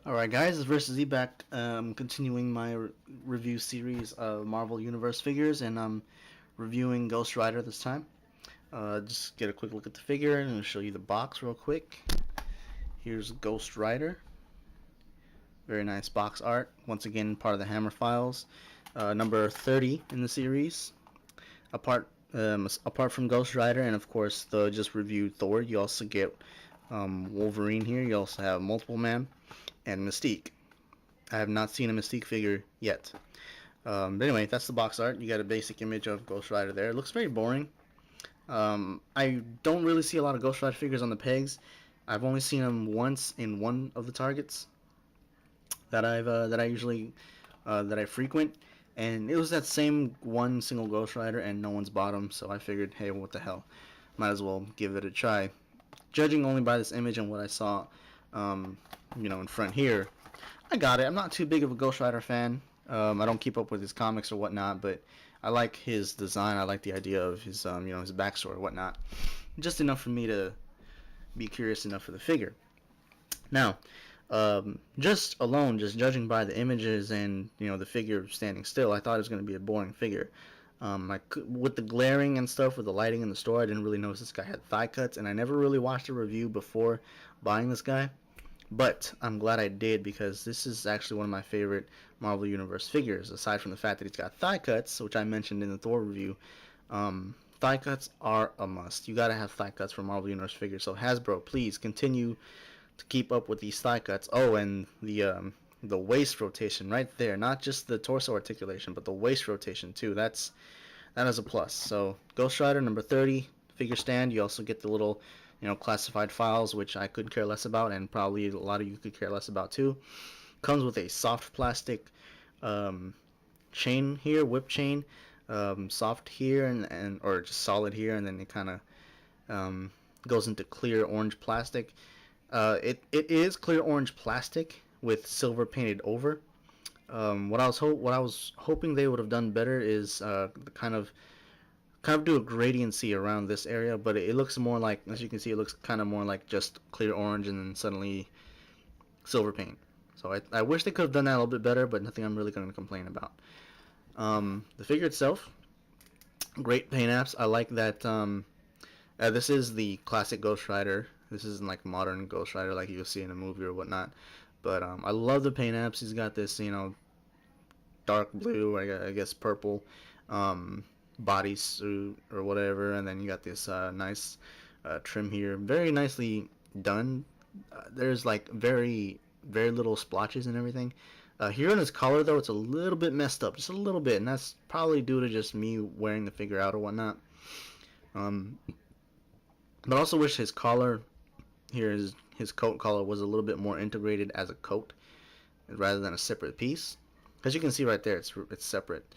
Alright guys, it's Versus Z back. Continuing my review series of Marvel Universe figures, and I'm reviewing Ghost Rider this time. Just get a quick look at the figure, and I'll show you the box real quick. Here's Ghost Rider. Very nice box art. Once again, part of the Hammer Files. Number 30 in the series. Apart from Ghost Rider and of course the just reviewed Thor, you also get Wolverine here. You also have Multiple Man and Mystique. I have not seen a Mystique figure yet. But anyway, that's the box art. You got a basic image of Ghost Rider there. It looks very boring. I don't really see a lot of Ghost Rider figures on the pegs. I've only seen them once in one of the Targets that I frequent, and it was that same one single Ghost Rider, and no one's bought them. So I figured, hey, what the hell, might as well give it a try. Judging only by this image and what I saw, in front here, I got it. I'm not too big of a Ghost Rider fan. I don't keep up with his comics or whatnot, but I like his design. I like the idea of his, his backstory or whatnot. Just enough for me to be curious enough for the figure. Now, just judging by the images and the figure standing still, I thought it was going to be a boring figure. With the glaring and stuff, with the lighting in the store, I didn't really notice this guy had thigh cuts, and I never really watched a review before buying this guy. But I'm glad I did, because this is actually one of my favorite Marvel Universe figures. Aside from the fact that he's got thigh cuts, which I mentioned in the Thor review, thigh cuts are a must. You gotta have thigh cuts for Marvel Universe figures. So Hasbro, please continue to keep up with these thigh cuts. Oh, and the waist rotation right there, not just the torso articulation, but the waist rotation too. That is a plus. So Ghost Rider number 30 figure stand. You also get the little classified files, which I couldn't care less about, and probably a lot of you could care less about too. Comes with a soft plastic chain here, whip chain, soft here and or just solid here, and then it kind of goes into clear orange plastic. It is clear orange plastic with silver painted over. What I was hoping they would have done better is kind of do a gradiency around this area, but it looks more like, as you can see, it looks kind of more like just clear orange and then suddenly silver paint. So I wish they could have done that a little bit better, but nothing I'm really going to complain about. The figure itself, great paint apps. I like that. This is the classic Ghost Rider. This isn't like modern Ghost Rider like you'll see in a movie or whatnot. But I love the paint apps. He's got this, dark blue, I guess purple, bodysuit or whatever, and then you got this nice trim here, very nicely done. There's like very little splotches and everything. Here on his collar though, it's a little bit messed up, just a little bit, and that's probably due to just me wearing the figure out or whatnot. But I also wish his collar here, his coat collar, was a little bit more integrated as a coat rather than a separate piece. As you can see right there, it's separate.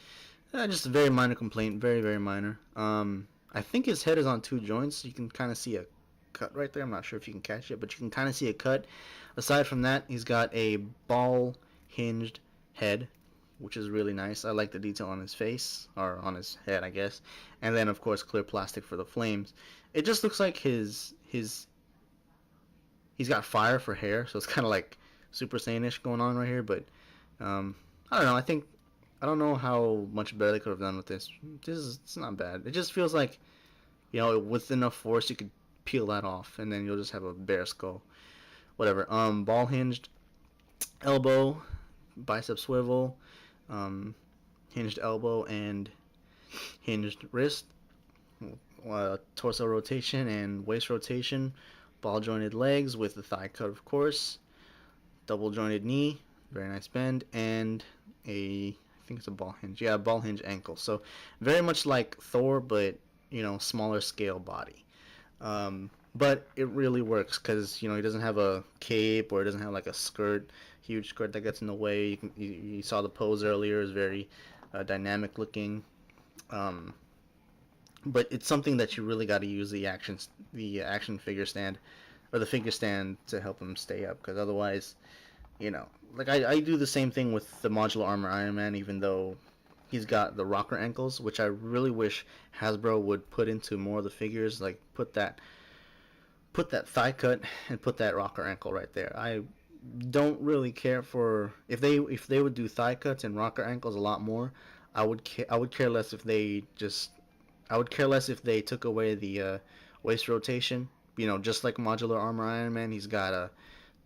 Just a very minor complaint, very minor. I think his head is on two joints. You can kind of see a cut right there. I'm not sure if you can catch it, but you can kind of see a cut. Aside from that, he's got a ball hinged head, which is really nice. I like the detail on his face, or on his head, I guess. And then, of course, clear plastic for the flames. It just looks like he's got fire for hair, so it's kind of like Super Saiyan-ish going on right here. But I don't know. I don't know how much better they could have done with this. It's not bad. It just feels like, with enough force you could peel that off, and then you'll just have a bare skull. Whatever. Ball hinged elbow, bicep swivel, hinged elbow, and hinged wrist. Torso rotation and waist rotation. Ball jointed legs with the thigh cut, of course. Double jointed knee, very nice bend, and I think it's a ball hinge. Yeah, ball hinge ankle. So very much like Thor, but smaller scale body. But it really works because he doesn't have a cape, or it doesn't have like a huge skirt that gets in the way. You saw the pose earlier; is very dynamic looking. But it's something that you really got to use the action figure stand, or the figure stand, to help him stay up, because otherwise, like I do the same thing with the modular armor Iron Man, even though he's got the rocker ankles, which I really wish Hasbro would put into more of the figures, like put that thigh cut and put that rocker ankle right there. I don't really care for if they would do thigh cuts and rocker ankles a lot more. I would care less if they just I would care less if they took away the waist rotation. You know, just like Modular Armor Iron Man, he's got a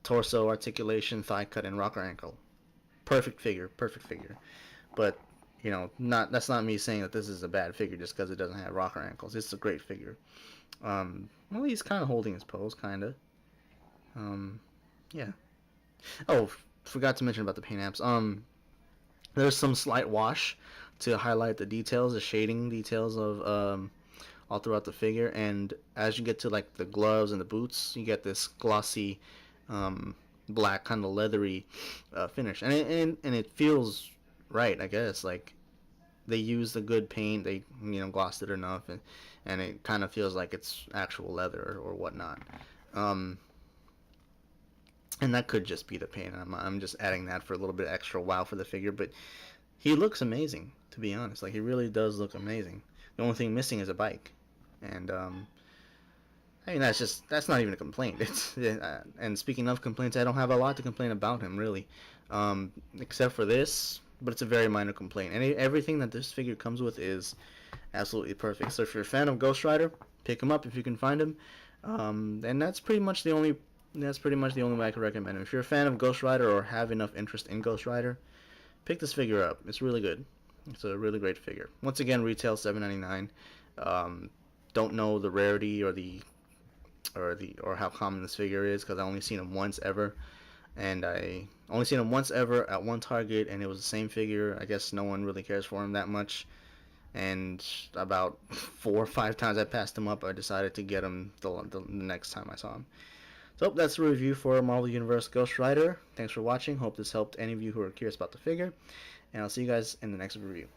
torso articulation, thigh cut, and rocker ankle. Perfect figure, perfect figure. But you know, not that's not me saying that this is a bad figure just because it doesn't have rocker ankles. It's a great figure. Well, he's kind of holding his pose, kind of. Um, yeah. Oh, forgot to mention about the paint apps. There's some slight wash to highlight the details, the shading details of all throughout the figure. And as you get to like the gloves and the boots, you get this glossy, black kind of leathery finish, and it feels right, I guess. Like they used the good paint, they glossed it enough, and it kind of feels like it's actual leather or whatnot. Um, and that could just be the paint. I'm just adding that for a little bit extra wow for the figure, but he looks amazing, to be honest. Like he really does look amazing. The only thing missing is a bike, and I mean that's not even a complaint. It's and speaking of complaints, I don't have a lot to complain about him really, except for this. But it's a very minor complaint, and everything that this figure comes with is absolutely perfect. So if you're a fan of Ghost Rider, pick him up if you can find him. And that's pretty much the only way I can recommend him. If you're a fan of Ghost Rider or have enough interest in Ghost Rider, pick this figure up. It's really good. It's a really great figure. Once again, retail $7.99. Don't know the rarity or how common this figure is because I only seen him once ever, and I only seen him once ever at one Target, and it was the same figure. I guess no one really cares for him that much. And about 4 or 5 times I passed him up, I decided to get him the next time I saw him. So that's the review for Marvel Universe Ghost Rider. Thanks for watching. Hope this helped any of you who are curious about the figure. And I'll see you guys in the next review.